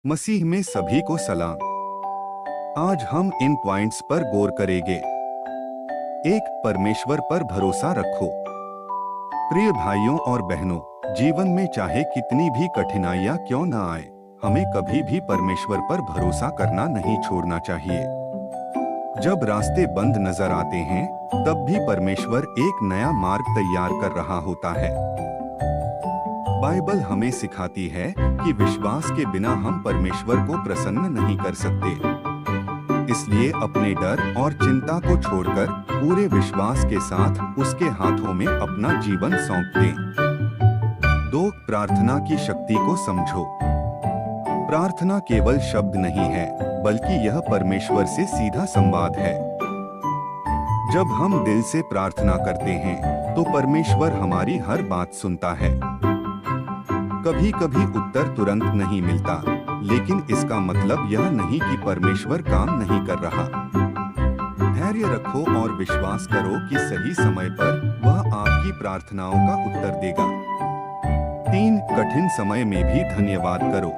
मसीह में सभी को सलाम। आज हम इन पॉइंट्स पर गौर करेंगे। एक, परमेश्वर पर भरोसा रखो। प्रिय भाइयों और बहनों, जीवन में चाहे कितनी भी कठिनाइयां क्यों न आए, हमें कभी भी परमेश्वर पर भरोसा करना नहीं छोड़ना चाहिए। जब रास्ते बंद नजर आते हैं, तब भी परमेश्वर एक नया मार्ग तैयार कर रहा होता है। बाइबल हमें सिखाती है कि विश्वास के बिना हम परमेश्वर को प्रसन्न नहीं कर सकते। इसलिए अपने डर और चिंता को छोड़कर पूरे विश्वास के साथ उसके हाथों में अपना जीवन सौंप दें। 2, प्रार्थना की शक्ति को समझो। प्रार्थना केवल शब्द नहीं है, बल्कि यह परमेश्वर से सीधा संवाद है। जब हम दिल से प्रार्थना करते हैं, तो परमेश्वर हमारी हर बात सुनता है। कभी कभी उत्तर तुरंत नहीं मिलता, लेकिन इसका मतलब यह नहीं कि परमेश्वर काम नहीं कर रहा। धैर्य रखो और विश्वास करो कि सही समय पर वह आपकी प्रार्थनाओं का उत्तर देगा। 3, कठिन समय में भी धन्यवाद करो।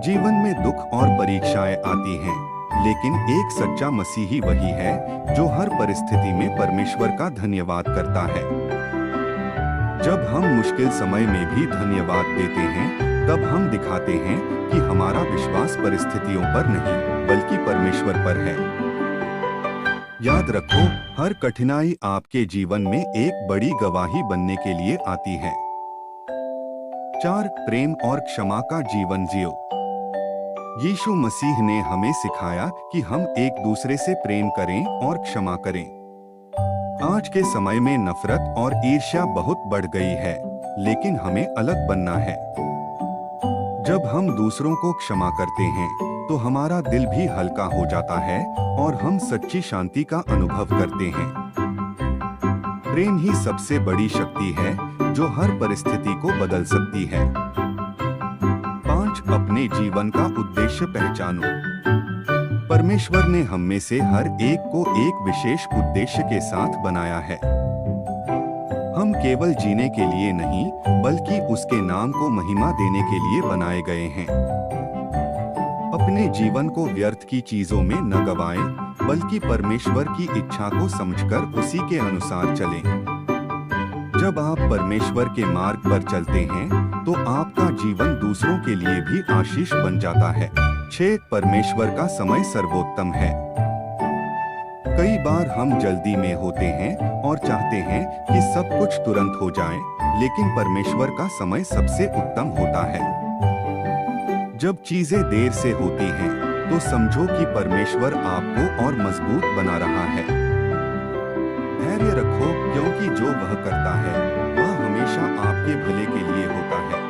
जीवन में दुख और परीक्षाएं आती हैं, लेकिन एक सच्चा मसीही वही है जो हर परिस्थिति में परमेश्वर का धन्यवाद करता है। जब हम मुश्किल समय में भी धन्यवाद देते हैं, तब हम दिखाते हैं कि हमारा विश्वास परिस्थितियों पर नहीं, बल्कि परमेश्वर पर है। याद रखो, हर कठिनाई आपके जीवन में एक बड़ी गवाही बनने के लिए आती है। 4, प्रेम और क्षमा का जीवन जियो। यीशु मसीह ने हमें सिखाया कि हम एक दूसरे से प्रेम करें और क्षमा करें। आज के समय में नफरत और ईर्ष्या बहुत बढ़ गई है, लेकिन हमें अलग बनना है। जब हम दूसरों को क्षमा करते हैं, तो हमारा दिल भी हल्का हो जाता है और हम सच्ची शांति का अनुभव करते हैं। प्रेम ही सबसे बड़ी शक्ति है जो हर परिस्थिति को बदल सकती है। 5, अपने जीवन का उद्देश्य पहचानो। परमेश्वर ने हम में से हर एक को एक विशेष उद्देश्य के साथ बनाया है। हम केवल जीने के लिए नहीं, बल्कि उसके नाम को महिमा देने के लिए बनाए गए हैं। अपने जीवन को व्यर्थ की चीजों में न गवाएं, बल्कि परमेश्वर की इच्छा को समझकर उसी के अनुसार चलें। जब आप परमेश्वर के मार्ग पर चलते हैं, तो आपका जीवन दूसरों के लिए भी आशीष बन जाता है। 6, परमेश्वर का समय सर्वोत्तम है। कई बार हम जल्दी में होते हैं और चाहते हैं कि सब कुछ तुरंत हो जाए, लेकिन परमेश्वर का समय सबसे उत्तम होता है। जब चीजें देर से होती हैं, तो समझो कि परमेश्वर आपको और मजबूत बना रहा है। धैर्य रखो, क्योंकि जो वह करता है, वह हमेशा आपके भले के लिए होता है।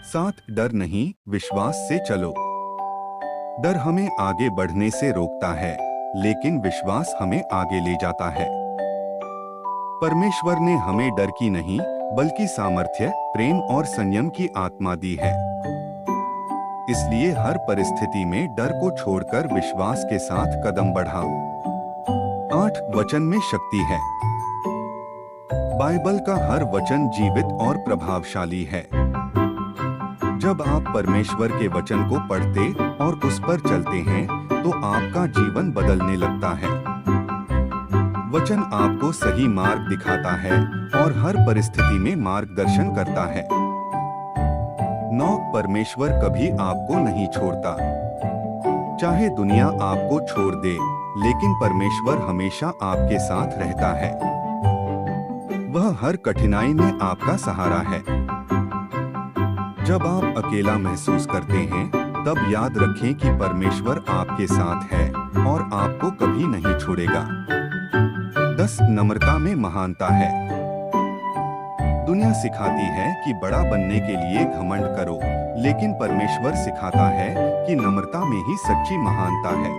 7, डर नहीं, विश्वास से चलो। डर हमें आगे बढ़ने से रोकता है, लेकिन विश्वास हमें आगे ले जाता है। परमेश्वर ने हमें डर की नहीं, बल्कि सामर्थ्य, प्रेम और संयम की आत्मा दी है। इसलिए हर परिस्थिति में डर को छोड़कर विश्वास के साथ कदम बढ़ाओ। 8, वचन में शक्ति है। बाइबल का हर वचन जीवित और प्रभावशाली है। जब आप परमेश्वर के वचन को पढ़ते और उस पर चलते हैं, तो आपका जीवन बदलने लगता है। वचन आपको सही मार्ग दिखाता है और हर परिस्थिति में मार्गदर्शन करता है। 9, परमेश्वर कभी आपको नहीं छोड़ता। चाहे दुनिया आपको छोड़ दे, लेकिन परमेश्वर हमेशा आपके साथ रहता है। वह हर कठिनाई में आपका सहारा है। जब आप अकेला महसूस करते हैं, तब याद रखें कि परमेश्वर आपके साथ है और आपको कभी नहीं छोड़ेगा। 10, नम्रता में महानता है। दुनिया सिखाती है कि बड़ा बनने के लिए घमंड करो, लेकिन परमेश्वर सिखाता है कि नम्रता में ही सच्ची महानता है।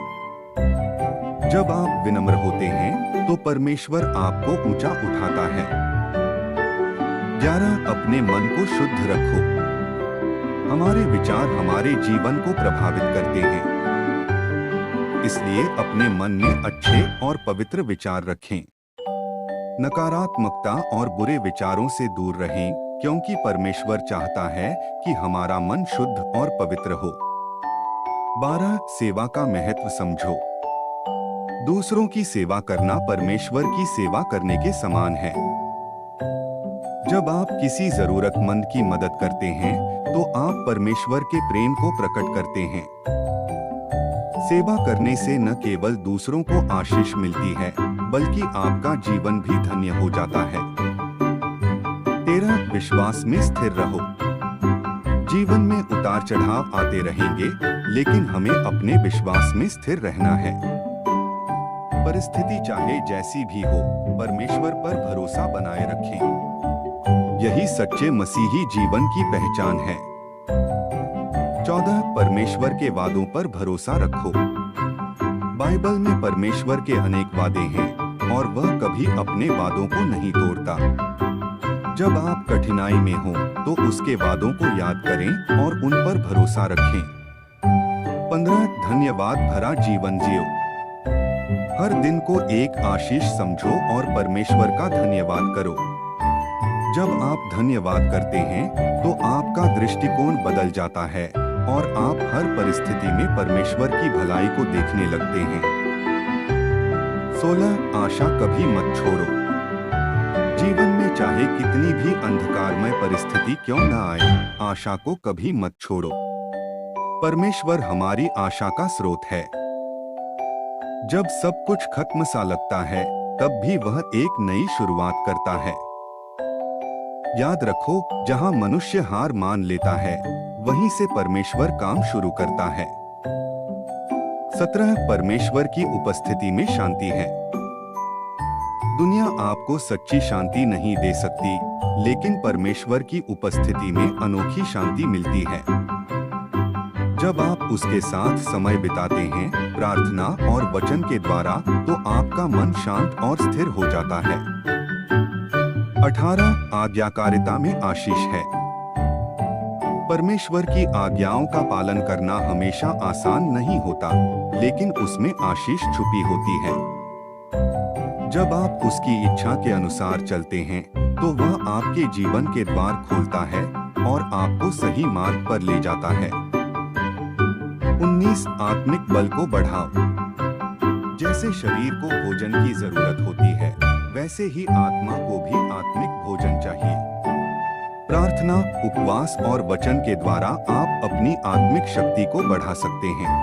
जब आप विनम्र होते हैं, तो परमेश्वर आपको ऊंचा उठाता है। 11, अपने मन को शुद्ध रखो। हमारे विचार हमारे जीवन को प्रभावित करते हैं। इसलिए अपने मन में अच्छे और पवित्र विचार रखें। नकारात्मकता और बुरे विचारों से दूर रहें, क्योंकि परमेश्वर चाहता है कि हमारा मन शुद्ध और पवित्र हो। 12 सेवा का महत्व समझो। दूसरों की सेवा करना परमेश्वर की सेवा करने के समान है। जब आप किसी जरूरतमंद की मदद करते हैं तो आप परमेश्वर के प्रेम को प्रकट करते हैं। सेवा करने से न केवल दूसरों को आशीष मिलती है बल्कि आपका जीवन भी धन्य हो जाता है। 13 विश्वास में स्थिर रहो। जीवन में उतार चढ़ाव आते रहेंगे, लेकिन हमें अपने विश्वास में स्थिर रहना है। परिस्थिति चाहे जैसी भी हो, परमेश्वर पर भरोसा बनाए रखें। यही सच्चे मसीही जीवन की पहचान है। 14 परमेश्वर के वादों पर भरोसा रखो। बाइबल में परमेश्वर के अनेक वादे हैं और वह कभी अपने वादों को नहीं तोड़ता। जब आप कठिनाई में हो तो उसके वादों को याद करें और उन पर भरोसा रखें। 15 धन्यवाद भरा जीवन जियो। हर दिन को एक आशीष समझो और परमेश्वर का धन्यवाद करो। जब आप धन्यवाद करते हैं तो आपका दृष्टिकोण बदल जाता है और आप हर परिस्थिति में परमेश्वर की भलाई को देखने लगते हैं। 16 आशा कभी मत छोड़ो। जीवन में चाहे कितनी भी अंधकारमय परिस्थिति क्यों न आए, आशा को कभी मत छोड़ो। परमेश्वर हमारी आशा का स्रोत है। जब सब कुछ खत्म सा लगता है, तब भी वह एक नई शुरुआत करता है। याद रखो, जहां मनुष्य हार मान लेता है, वहीं से परमेश्वर काम शुरू करता है। 17 परमेश्वर की उपस्थिति में शांति है। दुनिया आपको सच्ची शांति नहीं दे सकती, लेकिन परमेश्वर की उपस्थिति में अनोखी शांति मिलती है। जब आप उसके साथ समय बिताते हैं, प्रार्थना और वचन के द्वारा, तो आपका मन शांत और स्थिर हो जाता है। 18 आज्ञाकारिता में आशीष है। परमेश्वर की आज्ञाओं का पालन करना हमेशा आसान नहीं होता, लेकिन उसमें आशीष छुपी होती है। जब आप उसकी इच्छा के अनुसार चलते हैं, तो वह आपके जीवन के द्वार खोलता है और आपको सही मार्ग पर ले जाता है। 19 आत्मिक बल को बढ़ाओ। जैसे शरीर को भोजन की जरूरत होती है, वैसे ही आत्मा को भी आत्मिक भोजन चाहिए। प्रार्थना, उपवास और वचन के द्वारा आप अपनी आत्मिक शक्ति को बढ़ा सकते हैं।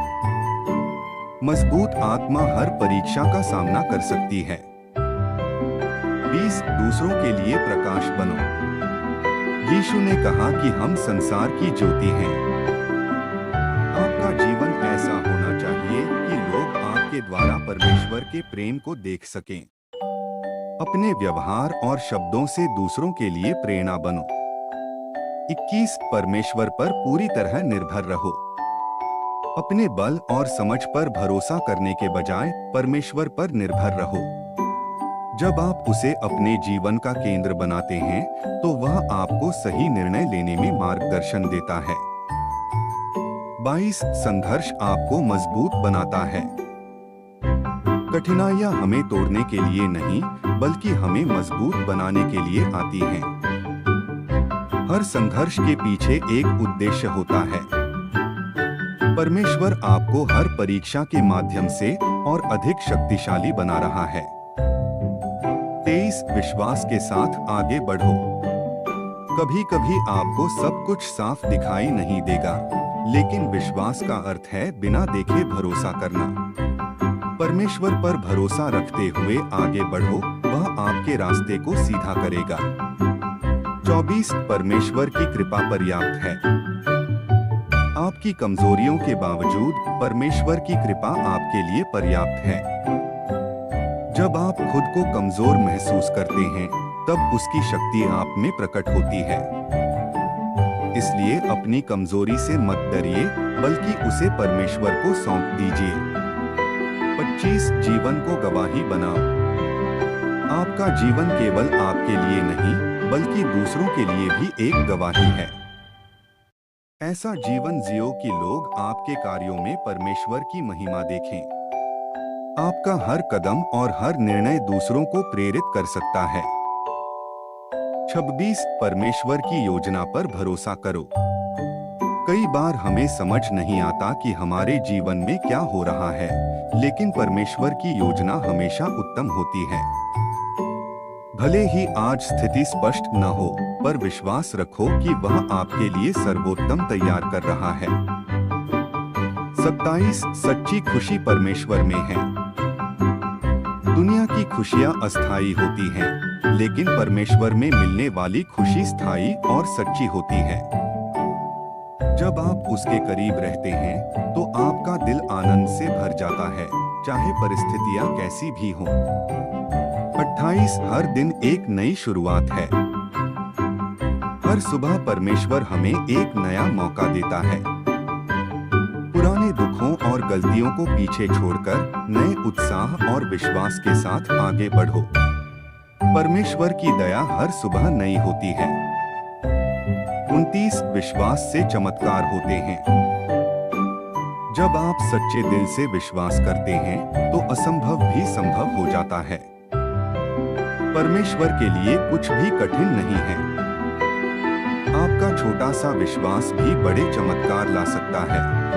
मजबूत आत्मा हर परीक्षा का सामना कर सकती है। 20 दूसरों के लिए प्रकाश बनो। यीशु ने कहा कि हम संसार की ज्योति हैं। आपका जीवन ऐसा होना चाहिए कि लोग आपके द्वारा परमेश्वर के प्रेम को देख सकें। अपने व्यवहार और शब्दों से दूसरों के लिए प्रेरणा बनो। 21 परमेश्वर पर पूरी तरह निर्भर रहो। अपने बल और समझ पर भरोसा करने के बजाय परमेश्वर पर निर्भर रहो। जब आप उसे अपने जीवन का केंद्र बनाते हैं, तो वह आपको सही निर्णय लेने में मार्गदर्शन देता है। 22 संघर्ष आपको मजबूत बनाता है। कठिनाइयां हमें तोड़ने के लिए नहीं, बल्कि हमें मजबूत बनाने के लिए आती हैं। हर संघर्ष के पीछे एक उद्देश्य होता है। परमेश्वर आपको हर परीक्षा के माध्यम से और अधिक शक्तिशाली बना रहा है। 23 विश्वास के साथ आगे बढ़ो। कभी कभी आपको सब कुछ साफ दिखाई नहीं देगा, लेकिन विश्वास का अर्थ है बिना देखे भरोसा करना। परमेश्वर पर भरोसा रखते हुए आगे बढ़ो, वह आपके रास्ते को सीधा करेगा। 24 परमेश्वर की कृपा पर्याप्त है। आपकी कमजोरियों के बावजूद परमेश्वर की कृपा आपके लिए पर्याप्त है। जब आप खुद को कमजोर महसूस करते हैं, तब उसकी शक्ति आप में प्रकट होती है। इसलिए अपनी कमजोरी से मत डरिए, बल्कि उसे परमेश्वर को सौंप दीजिए। 25 जीवन को गवाही बनाओ। आपका जीवन केवल आपके लिए नहीं, बल्कि दूसरों के लिए भी एक गवाही है। ऐसा जीवन जियो कि लोग आपके कार्यों में परमेश्वर की महिमा देखें। आपका हर कदम और हर निर्णय दूसरों को प्रेरित कर सकता है। 26 परमेश्वर की योजना पर भरोसा करो। कई बार हमें समझ नहीं आता कि हमारे जीवन में क्या हो रहा है, लेकिन परमेश्वर की योजना हमेशा उत्तम होती है। भले ही आज स्थिति स्पष्ट न हो, पर विश्वास रखो कि वह आपके लिए सर्वोत्तम तैयार कर रहा है। 27 सच्ची खुशी परमेश्वर में है। दुनिया की खुशियां अस्थायी होती हैं, लेकिन परमेश्वर में मिलने वाली खुशी स्थायी और सच्ची होती है। जब आप उसके करीब रहते हैं, तो आपका दिल आनंद से भर जाता है, चाहे परिस्थितियां कैसी भी हों। 28 हर दिन एक नई शुरुआत है। हर सुबह परमेश्वर हमें एक नया मौका देता है। पुराने दुखों और गलतियों को पीछे छोड़कर नए उत्साह और विश्वास के साथ आगे बढ़ो। परमेश्वर की दया हर सुबह नई होती है। 29 विश्वास से चमत्कार होते हैं। जब आप सच्चे दिल से विश्वास करते हैं, तो असंभव भी संभव हो जाता है। परमेश्वर के लिए कुछ भी कठिन नहीं है। आपका छोटा सा विश्वास भी बड़े चमत्कार ला सकता है।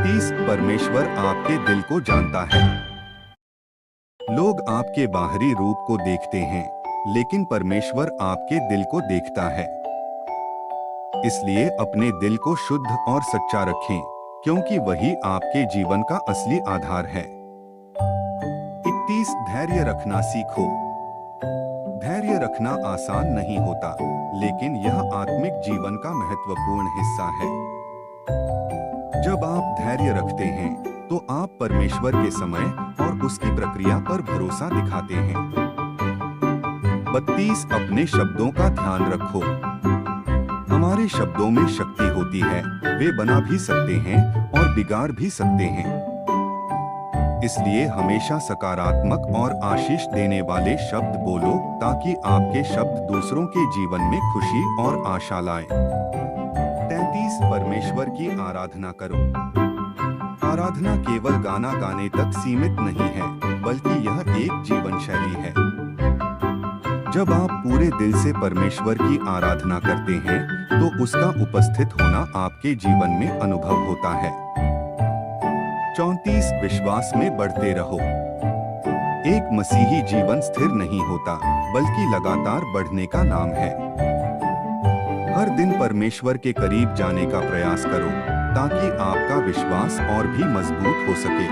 30 परमेश्वर आपके दिल को जानता है। लोग आपके बाहरी रूप को देखते हैं, लेकिन परमेश्वर आपके दिल को देखता है। इसलिए अपने दिल को शुद्ध और सच्चा रखें, क्योंकि वही आपके जीवन का असली आधार है। 31 धैर्य रखना सीखो। धैर्य रखना आसान नहीं होता, लेकिन यह आत्मिक जीवन का महत्वपूर्ण हिस्सा है। जब आप धैर्य रखते हैं, तो आप परमेश्वर के समय और उसकी प्रक्रिया पर भरोसा दिखाते हैं। 32 अपने शब्दों का ध्यान रखो। हमारे शब्दों में शक्ति होती है, वे बना भी सकते हैं और बिगाड़ भी सकते हैं। इसलिए हमेशा सकारात्मक और आशीष देने वाले शब्द बोलो, ताकि आपके शब्द दूसरों के जीवन में खुशी और आशा लाएं। 33 परमेश्वर की आराधना करो। आराधना केवल गाना गाने तक सीमित नहीं है, बल्कि यह एक जीवन शैली है। जब आप पूरे दिल से परमेश्वर की आराधना करते हैं, तो उसका उपस्थित होना आपके जीवन में अनुभव होता है। 34 विश्वास में बढ़ते रहो। एक मसीही जीवन स्थिर नहीं होता, बल्कि लगातार बढ़ने का नाम है। हर दिन परमेश्वर के करीब जाने का प्रयास करो, ताकि आपका विश्वास और भी मजबूत हो सके।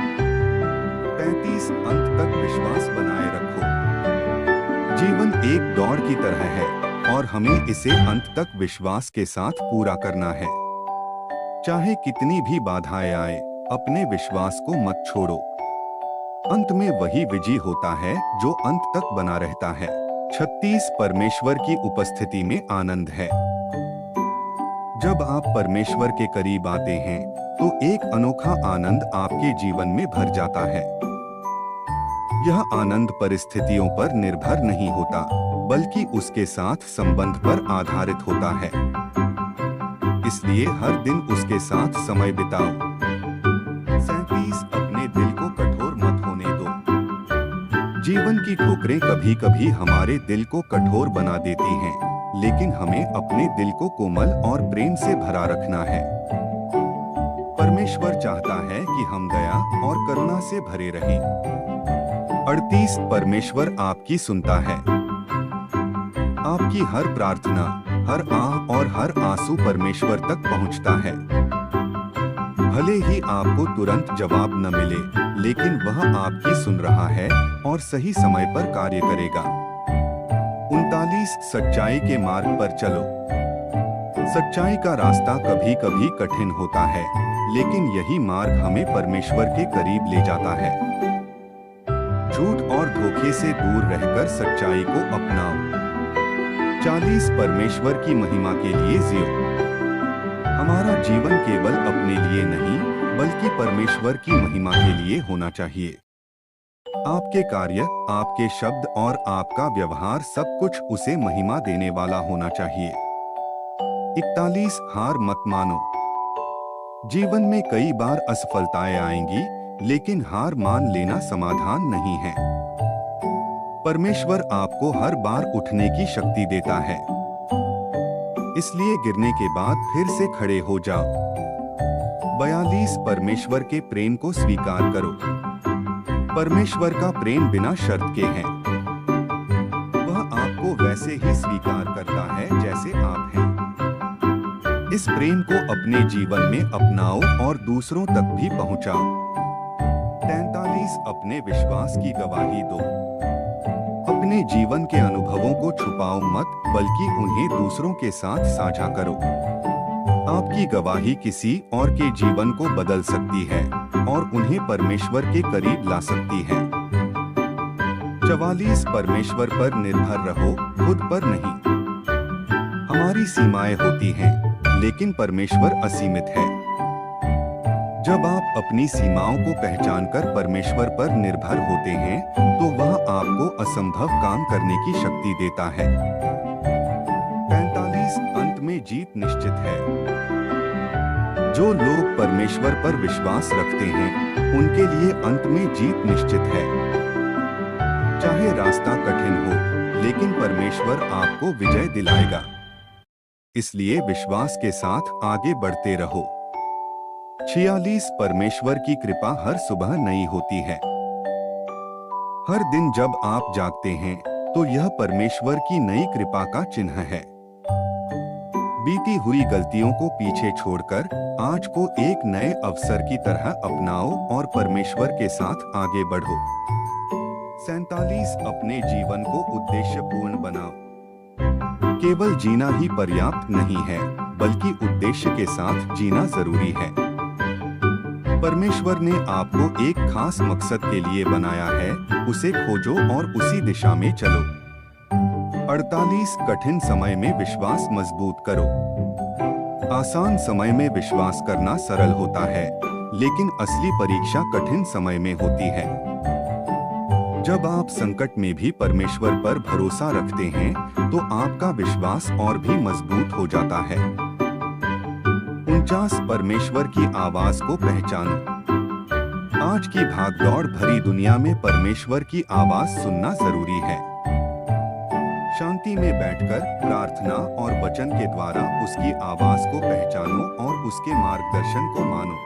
35 अंत तक विश्वास बनाए रखो। जीवन एक दौड़ की तरह है, और हमें इसे अंत तक विश्वास के साथ पूरा करना है। चाहे कितनी भी बाधाएं आए, अपने विश्वास को मत छोड़ो। अंत में वही विजयी होता है जो अंत तक बना रहता है। 36 परमेश्वर की उपस्थिति में आनंद है। जब आप परमेश्वर के करीब आते हैं, तो एक अनोखा आनंद आपके जीवन में भर जाता है। यह आनंद परिस्थितियों पर निर्भर नहीं होता, बल्कि उसके साथ संबंध पर आधारित होता है। इसलिए हर दिन उसके साथ समय बिताओ। 37 अपने दिल को कठोर मत होने दो। जीवन की ठोकरें कभी कभी हमारे दिल को कठोर बना देती हैं, लेकिन हमें अपने दिल को कोमल और प्रेम से भरा रखना है। परमेश्वर चाहता है कि हम दया और करुणा से भरे रहें। 38 परमेश्वर आपकी सुनता है। आपकी हर प्रार्थना, हर आह और हर आंसू परमेश्वर तक पहुंचता है। भले ही आपको तुरंत जवाब न मिले, लेकिन वह आपकी सुन रहा है और सही समय पर कार्य करेगा। 39 सच्चाई के मार्ग पर चलो। सच्चाई का रास्ता कभी कभी कठिन होता है, लेकिन यही मार्ग हमें परमेश्वर के करीब ले जाता है। झूठ और धोखे से दूर रहकर सच्चाई को अपनाओ। 40 परमेश्वर की महिमा के लिए जियो। हमारा जीवन केवल अपने लिए नहीं, बल्कि परमेश्वर की महिमा के लिए होना चाहिए। आपके कार्य, आपके शब्द और आपका व्यवहार सब कुछ उसे महिमा देने वाला होना चाहिए। 41 हार मत मानो। जीवन में कई बार असफलताएं आएंगी, लेकिन हार मान लेना समाधान नहीं है। परमेश्वर आपको हर बार उठने की शक्ति देता है, इसलिए गिरने के बाद फिर से खड़े हो जाओ। 42 परमेश्वर के प्रेम को स्वीकार करो। परमेश्वर का प्रेम बिना शर्त के है। वह आपको वैसे ही स्वीकार करता है जैसे आप हैं। इस प्रेम को अपने जीवन में अपनाओ और दूसरों तक भी पहुंचाओ। 43 अपने विश्वास की गवाही दो। अपने जीवन के अनुभवों को छुपाओ मत, बल्कि उन्हें दूसरों के साथ साझा करो। आपकी गवाही किसी और के जीवन को बदल सकती है और उन्हें परमेश्वर के करीब ला सकती है। 44 परमेश्वर पर निर्भर रहो, खुद पर नहीं। हमारी सीमाएं होती हैं, लेकिन परमेश्वर असीमित है। जब आप अपनी सीमाओं को पहचानकर परमेश्वर पर निर्भर होते हैं, तो वह आपको असंभव काम करने की शक्ति देता है। 45 अंत में जीत निश्चित है। जो लोग परमेश्वर पर विश्वास रखते हैं, उनके लिए अंत में जीत निश्चित है। चाहे रास्ता कठिन हो, लेकिन परमेश्वर आपको विजय दिलाएगा। इसलिए विश्वास के साथ आगे बढ़ते रहो। 46 परमेश्वर की कृपा हर सुबह नई होती है। हर दिन जब आप जागते हैं, तो यह परमेश्वर की नई कृपा का चिन्ह है। बीती हुई गलतियों को पीछे छोड़कर आज को एक नए अवसर की तरह अपनाओ और परमेश्वर के साथ आगे बढ़ो। 47 अपने जीवन को उद्देश्यपूर्ण बनाओ। केवल जीना ही पर्याप्त नहीं है, बल्कि उद्देश्य के साथ जीना जरूरी है। परमेश्वर ने आपको एक खास मकसद के लिए बनाया है, उसे खोजो और उसी दिशा में चलो। 48 कठिन समय में विश्वास मजबूत करो। आसान समय में विश्वास करना सरल होता है, लेकिन असली परीक्षा कठिन समय में होती है। जब आप संकट में भी परमेश्वर पर भरोसा रखते हैं, तो आपका विश्वास और भी मजबूत हो जाता है। 49 परमेश्वर की आवाज को पहचानो। आज की भागदौड़ भरी दुनिया में परमेश्वर की आवाज सुनना जरूरी है। शांति में बैठकर प्रार्थना और वचन के द्वारा उसकी आवाज को पहचानो और उसके मार्गदर्शन को मानो।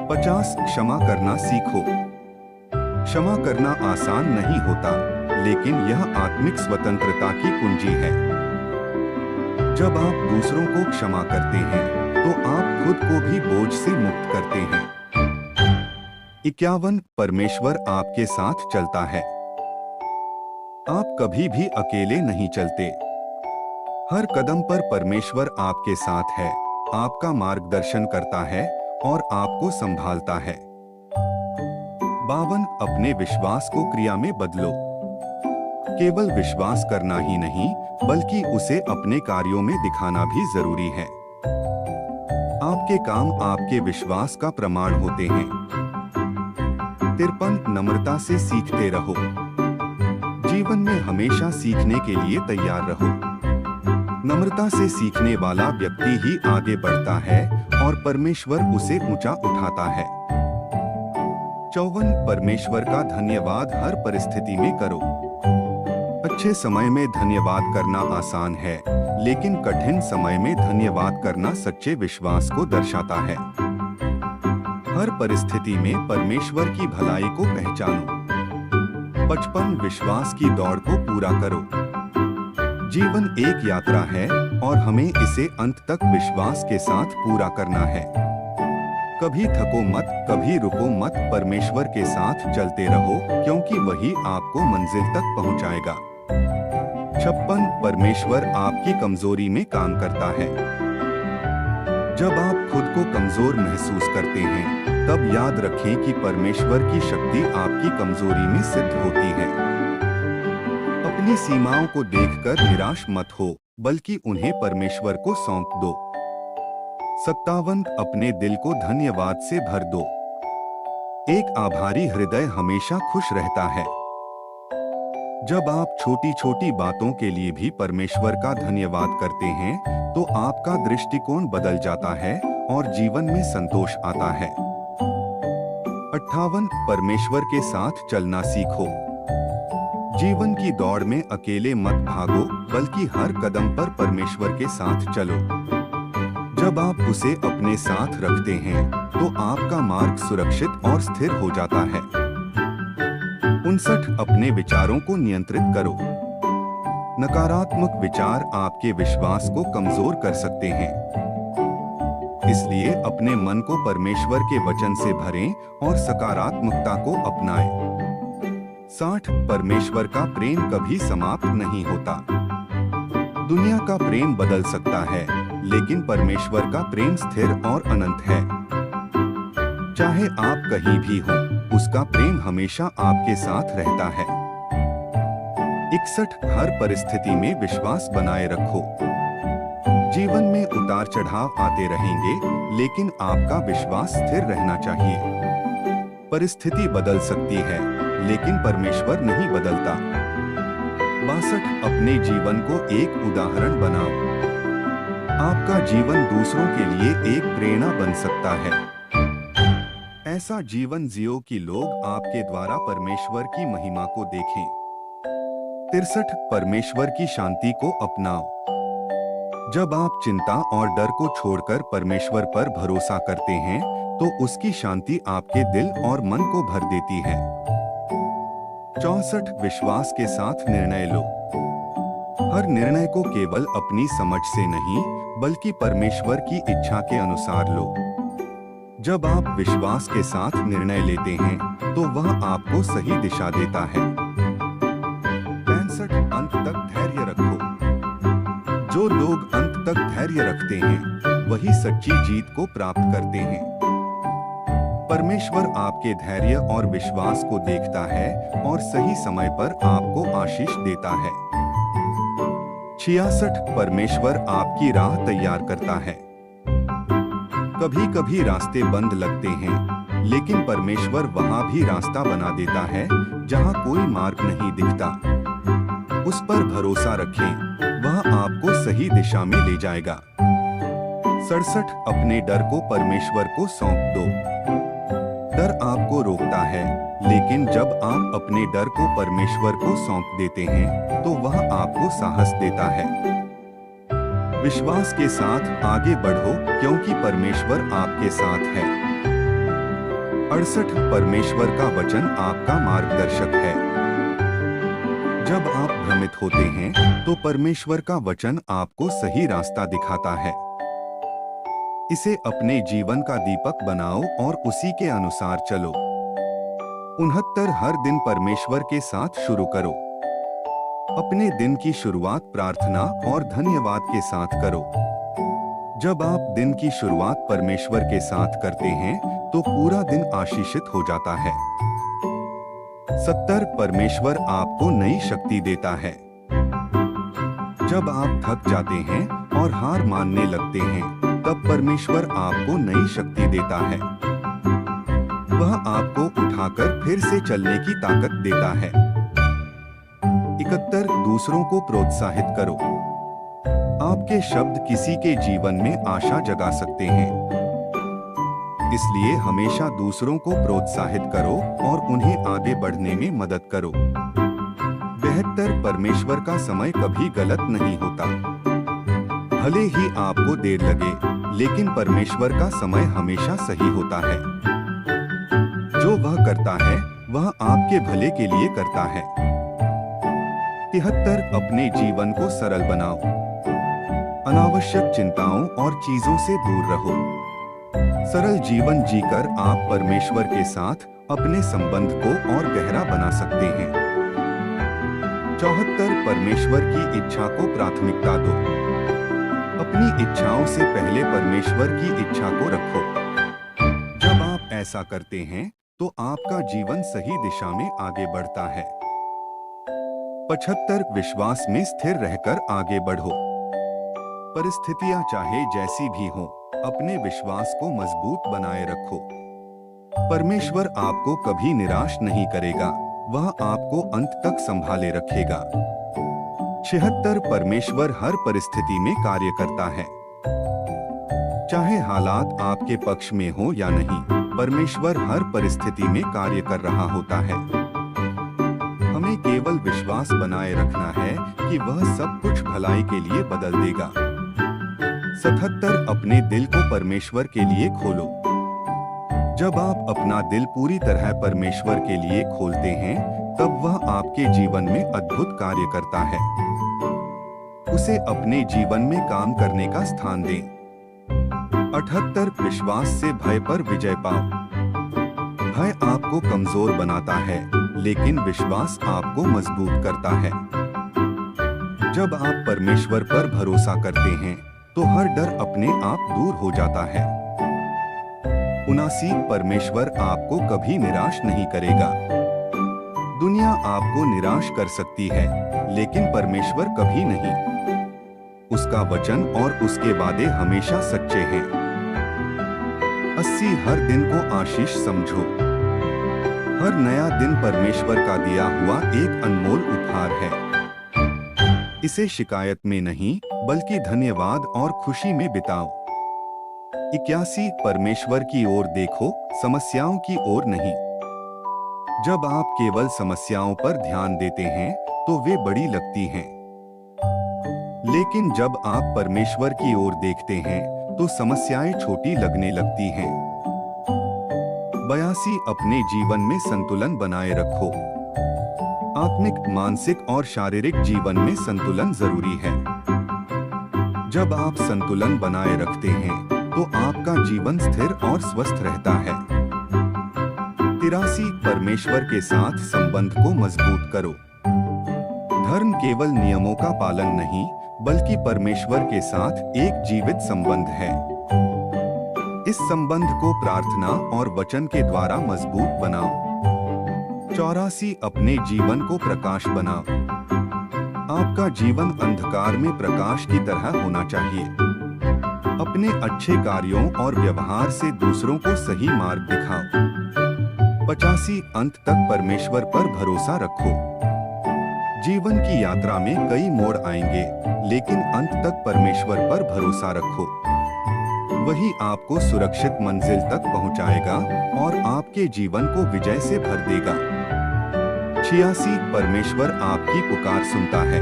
50 क्षमा करना सीखो। क्षमा करना आसान नहीं होता, लेकिन यह आत्मिक स्वतंत्रता की कुंजी है। जब आप दूसरों को क्षमा करते हैं, तो आप खुद को भी बोझ से मुक्त करते हैं। 51 परमेश्वर आपके साथ चलता है। आप कभी भी अकेले नहीं चलते। हर कदम पर परमेश्वर आपके साथ है, आपका मार्गदर्शन करता है और आपको संभालता है। 52 अपने विश्वास को क्रिया में बदलो। केवल विश्वास करना ही नहीं, बल्कि उसे अपने कार्यों में दिखाना भी जरूरी है। आपके काम आपके विश्वास का प्रमाण होते हैं। 53 नम्रता से सीखते रहो। जीवन में हमेशा सीखने के लिए तैयार रहो। नम्रता से सीखने वाला व्यक्ति ही आगे बढ़ता है और परमेश्वर उसे ऊंचा उठाता है। 54 परमेश्वर का धन्यवाद हर परिस्थिति में करो। अच्छे समय में धन्यवाद करना आसान है, लेकिन कठिन समय में धन्यवाद करना सच्चे विश्वास को दर्शाता है। हर परिस्थिति में परमेश्वर की भलाई को पहचानो। 55 विश्वास की दौड़ को पूरा करो। जीवन एक यात्रा है और हमें इसे अंत तक विश्वास के साथ पूरा करना है। कभी थको मत, कभी रुको मत, परमेश्वर के साथ चलते रहो, क्योंकि वही आपको मंजिल तक पहुंचाएगा। 56 परमेश्वर आपकी कमजोरी में काम करता है। जब आप खुद को कमजोर महसूस करते हैं, तब याद रखें कि परमेश्वर की शक्ति आपकी कमजोरी में सिद्ध होती है। अपनी सीमाओं को देखकर निराश मत हो, बल्कि उन्हें परमेश्वर को सौंप दो। 57 अपने दिल को धन्यवाद से भर दो। एक आभारी हृदय हमेशा खुश रहता है। जब आप छोटी छोटी बातों के लिए भी परमेश्वर का धन्यवाद करते हैं, तो आपका दृष्टिकोण बदल जाता है और जीवन में संतोष आता है। 58 परमेश्वर के साथ चलना सीखो। जीवन की दौड़ में अकेले मत भागो, बल्कि हर कदम पर परमेश्वर के साथ चलो। जब आप उसे अपने साथ रखते हैं, तो आपका मार्ग सुरक्षित और स्थिर हो जाता है। 59 अपने विचारों को नियंत्रित करो। नकारात्मक विचार आपके विश्वास को कमजोर कर सकते हैं। इसलिए अपने मन को परमेश्वर के वचन से भरें और सकारात्मकता को अपनाएं। 60 परमेश्वर का प्रेम कभी समाप्त नहीं होता। दुनिया का प्रेम बदल सकता है, लेकिन परमेश्वर का प्रेम स्थिर और अनंत है। चाहे आप कहीं भी हो, उसका प्रेम हमेशा आपके साथ रहता है। 61 हर परिस्थिति में विश्वास बनाए रखो। जीवन में उतार चढ़ाव आते रहेंगे, लेकिन आपका विश्वास स्थिर रहना चाहिए। परिस्थिति बदल सकती है, लेकिन परमेश्वर नहीं बदलता। 62 अपने जीवन को एक उदाहरण बनाओ। आपका जीवन दूसरों के लिए एक प्रेरणा बन सकता है। ऐसा जीवन जियो कि लोग आपके द्वारा परमेश्वर की महिमा को देखें। 63 परमेश्वर की शांति को अपनाओ। जब आप चिंता और डर को छोड़कर परमेश्वर पर भरोसा करते हैं, तो उसकी शांति आपके दिल और मन को भर देती है। 64 विश्वास के साथ निर्णय लो। हर निर्णय को केवल अपनी समझ से नहीं, बल्कि परमेश्वर की इच्छा के अनुसार लो। जब आप विश्वास के साथ निर्णय लेते हैं, तो वह आपको सही दिशा देता है। 65 अंत तक धैर्य रखो। जो लोग अंत तक धैर्य रखते हैं, वही सच्ची जीत को प्राप्त करते हैं। परमेश्वर आपके धैर्य और विश्वास को देखता है और सही समय पर आपको आशीष देता है। 66 परमेश्वर आपकी राह तैयार करता है। कभी कभी रास्ते बंद लगते हैं, लेकिन परमेश्वर वहां भी रास्ता बना देता है जहां कोई मार्ग नहीं दिखता। उस पर भरोसा रखें, वह आपको सही दिशा में ले जाएगा। 67 अपने डर को परमेश्वर को सौंप दो। डर आपको रोकता है, लेकिन जब आप अपने डर को परमेश्वर को सौंप देते हैं, तो वह आपको साहस देता है। विश्वास के साथ आगे बढ़ो, क्योंकि परमेश्वर आपके साथ है। 68 परमेश्वर का वचन आपका मार्गदर्शक है। जब आप भ्रमित होते हैं, तो परमेश्वर का वचन आपको सही रास्ता दिखाता है। इसे अपने जीवन का दीपक बनाओ और उसी के अनुसार चलो। 69 हर दिन परमेश्वर के साथ शुरू करो। अपने दिन की शुरुआत प्रार्थना और धन्यवाद के साथ करो। जब आप दिन की शुरुआत परमेश्वर के साथ करते हैं, तो पूरा दिन आशीषित हो जाता है। 70 परमेश्वर आपको नई शक्ति देता है। जब आप थक जाते हैं और हार मानने लगते हैं, तब परमेश्वर आपको नई शक्ति देता है। वह आपको उठाकर फिर से चलने की ताकत देता है। 71 दूसरों को प्रोत्साहित करो। आपके शब्द किसी के जीवन में आशा जगा सकते हैं। इसलिए हमेशा दूसरों को प्रोत्साहित करो और उन्हें आगे बढ़ने में मदद करो। 72 परमेश्वर का समय कभी गलत नहीं होता। भले ही आपको देर लगे, लेकिन परमेश्वर का समय हमेशा सही होता है। जो वह करता है, वह आपके भले के लिए करता है। 73 अपने जीवन को सरल बनाओ। अनावश्यक चिंताओं और चीजों से दूर रहो। सरल जीवन जीकर आप परमेश्वर के साथ अपने संबंध को और गहरा बना सकते हैं। 74 परमेश्वर की इच्छा को प्राथमिकता दो। अपनी इच्छाओं से पहले परमेश्वर की इच्छा को रखो। जब आप ऐसा करते हैं, तो आपका जीवन सही दिशा में आगे बढ़ता है। 75 विश्वास में स्थिर रहकर आगे बढ़ो। परिस्थितियां चाहे जैसी भी हों, अपने विश्वास को मजबूत बनाए रखो। परमेश्वर आपको कभी निराश नहीं करेगा, वह आपको अंत तक संभाले रखेगा। 76 परमेश्वर हर परिस्थिति में कार्य करता है। चाहे हालात आपके पक्ष में हो या नहीं, परमेश्वर हर परिस्थिति में कार्य कर रहा होता है। हमें केवल विश्वास बनाए रखना है कि वह सब कुछ भलाई के लिए बदल देगा। 77 अपने दिल को परमेश्वर के लिए खोलो। जब आप अपना दिल पूरी तरह परमेश्वर के लिए खोलते हैं, तब वह आपके जीवन में अद्भुत कार्य करता है। उसे अपने जीवन में काम करने का स्थान दें। 78 विश्वास से भय पर विजय पाओ। भय आपको कमजोर बनाता है, लेकिन विश्वास आपको मजबूत करता है। जब आप परमेश्वर पर भरोसा करते हैं, तो हर डर अपने आप दूर हो जाता है। 79 परमेश्वर आपको कभी निराश नहीं करेगा। दुनिया आपको निराश कर सकती है, लेकिन परमेश्वर कभी नहीं। उसका वचन और उसके वादे हमेशा सच्चे हैं। 80 हर दिन को आशीष समझो। हर नया दिन परमेश्वर का दिया हुआ एक अनमोल उपहार है। इसे शिकायत में नहीं, बल्कि धन्यवाद और खुशी में बिताओ। 81 परमेश्वर की ओर देखो, समस्याओं की ओर नहीं। जब आप केवल समस्याओं पर ध्यान देते हैं, तो वे बड़ी लगती हैं। लेकिन जब आप परमेश्वर की ओर देखते हैं, तो समस्याएं छोटी लगने लगती हैं। 82 अपने जीवन में संतुलन बनाए रखो। आत्मिक, मानसिक और शारीरिक जीवन में संतुलन जरूरी है। जब आप संतुलन बनाए रखते हैं, तो आपका जीवन स्थिर और स्वस्थ रहता है। 83 परमेश्वर के साथ संबंध को मजबूत करो। धर्म केवल नियमों का पालन नहीं, बल्कि परमेश्वर के साथ एक जीवित संबंध है। इस संबंध को प्रार्थना और वचन के द्वारा मजबूत बनाओ। 84 अपने जीवन को प्रकाश बनाओ। आपका जीवन अंधकार में प्रकाश की तरह होना चाहिए। अपने अच्छे कार्यों और व्यवहार से दूसरों को सही मार्ग दिखाओ। 85 अंत तक परमेश्वर पर भरोसा रखो। जीवन की यात्रा में कई मोड़ आएंगे, लेकिन अंत तक परमेश्वर पर भरोसा रखो। वही आपको सुरक्षित मंजिल तक पहुंचाएगा और आपके जीवन को विजय से भर देगा। 86 परमेश्वर आपकी पुकार सुनता है।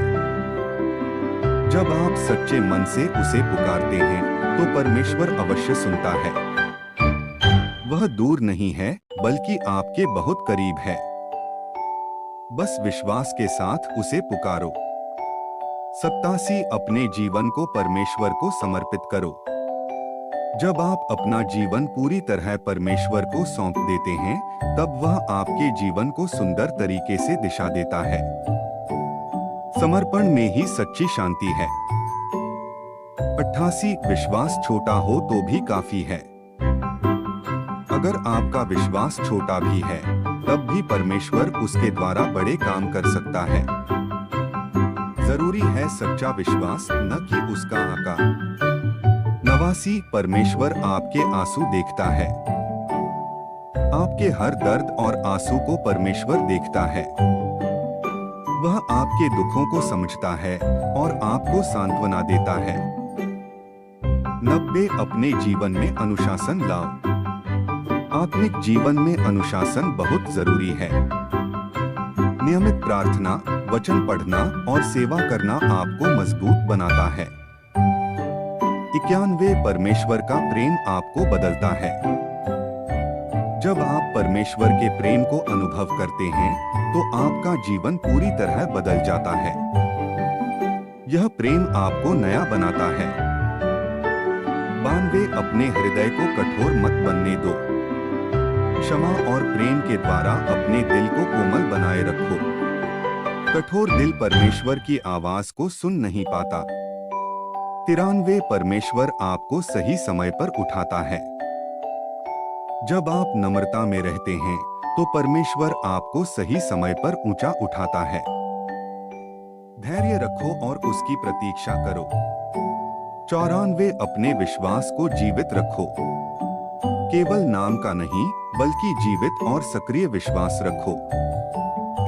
जब आप सच्चे मन से उसे पुकारते हैं, तो परमेश्वर अवश्य सुनता है। वह दूर नहीं है, बल्कि आपके बहुत करीब है। बस विश्वास के साथ उसे पुकारो। 87 अपने जीवन को परमेश्वर को समर्पित करो। जब आप अपना जीवन पूरी तरह परमेश्वर को सौंप देते हैं, तब वह आपके जीवन को सुंदर तरीके से दिशा देता है। समर्पण में ही सच्ची शांति है। 88 विश्वास छोटा हो तो भी काफी है। अगर आपका विश्वास छोटा भी है, तब भी परमेश्वर उसके द्वारा बड़े काम कर सकता है। जरूरी है सच्चा विश्वास, न कि उसका आकार। 89 परमेश्वर आपके आंसू देखता है। आपके हर दर्द और आंसू को परमेश्वर देखता है। वह आपके दुखों को समझता है और आपको सांत्वना देता है। 90 अपने जीवन में अनुशासन लाओ। आत्मिक जीवन में अनुशासन बहुत जरूरी है। नियमित प्रार्थना, वचन पढ़ना और सेवा करना आपको मजबूत बनाता है। 91 परमेश्वर का प्रेम आपको बदलता है। जब आप परमेश्वर के प्रेम को अनुभव करते हैं, तो आपका जीवन पूरी तरह बदल जाता है। यह प्रेम आपको नया बनाता है। 92 अपने हृदय को कठोर मत बनने दो। क्षमा और प्रेम के द्वारा अपने दिल को कोमल बनाए रखो। कठोर दिल परमेश्वर की आवाज को सुन नहीं पाता। 93 परमेश्वर आपको सही समय पर उठाता है। जब आप नम्रता में रहते हैं, तो परमेश्वर आपको सही समय पर ऊंचा उठाता है। धैर्य रखो और उसकी प्रतीक्षा करो। 94 अपने विश्वास को जीवित रखो। केवल नाम का नहीं, बल्कि जीवित और सक्रिय विश्वास रखो।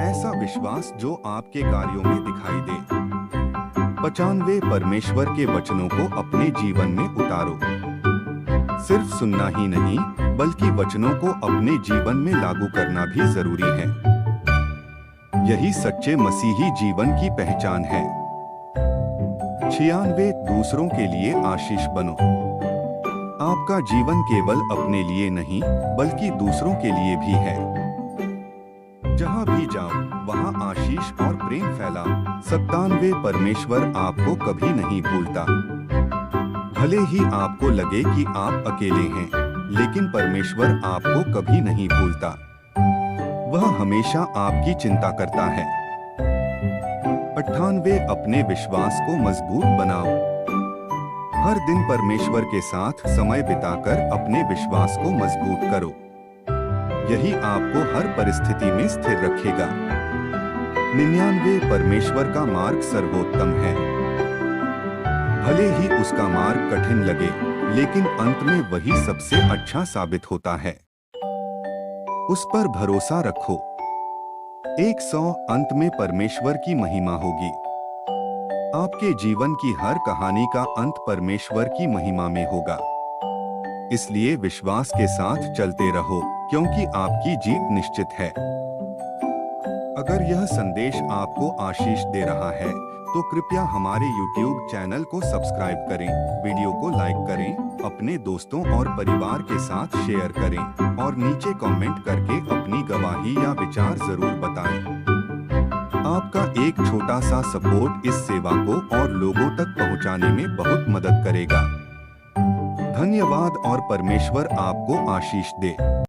ऐसा विश्वास जो आपके कार्यों में दिखाई दे। 95 परमेश्वर के वचनों को अपने जीवन में उतारो। सिर्फ सुनना ही नहीं, बल्कि वचनों को अपने जीवन में लागू करना भी जरूरी है। यही सच्चे मसीही जीवन की पहचान है। 96 दूसरों के लिए आशीष बनो। आपका जीवन केवल अपने लिए नहीं बल्कि दूसरों के लिए भी है। जहां भी जाओ वहां आशीष और प्रेम फैलाओ। 97 परमेश्वर आपको कभी नहीं भूलता। भले ही आपको लगे कि आप अकेले हैं, लेकिन परमेश्वर आपको कभी नहीं भूलता। वह हमेशा आपकी चिंता करता है। 98 अपने विश्वास को मजबूत बनाओ। हर दिन परमेश्वर के साथ समय बिताकर अपने विश्वास को मजबूत करो। यही आपको हर परिस्थिति में स्थिर रखेगा। 99 परमेश्वर का मार्ग सर्वोत्तम है। भले ही उसका मार्ग कठिन लगे, लेकिन अंत में वही सबसे अच्छा साबित होता है। उस पर भरोसा रखो। 100 अंत में परमेश्वर की महिमा होगी। आपके जीवन की हर कहानी का अंत परमेश्वर की महिमा में होगा। इसलिए विश्वास के साथ चलते रहो, क्योंकि आपकी जीत निश्चित है। अगर यह संदेश आपको आशीष दे रहा है, तो कृपया हमारे YouTube चैनल को सब्सक्राइब करें, वीडियो को लाइक करें, अपने दोस्तों और परिवार के साथ शेयर करें और नीचे कमेंट करके अपनी गवाही या विचार जरूर बताएं। आपका एक छोटा सा सपोर्ट इस सेवा को और लोगों तक पहुंचाने में बहुत मदद करेगा। धन्यवाद और परमेश्वर आपको आशीष दे।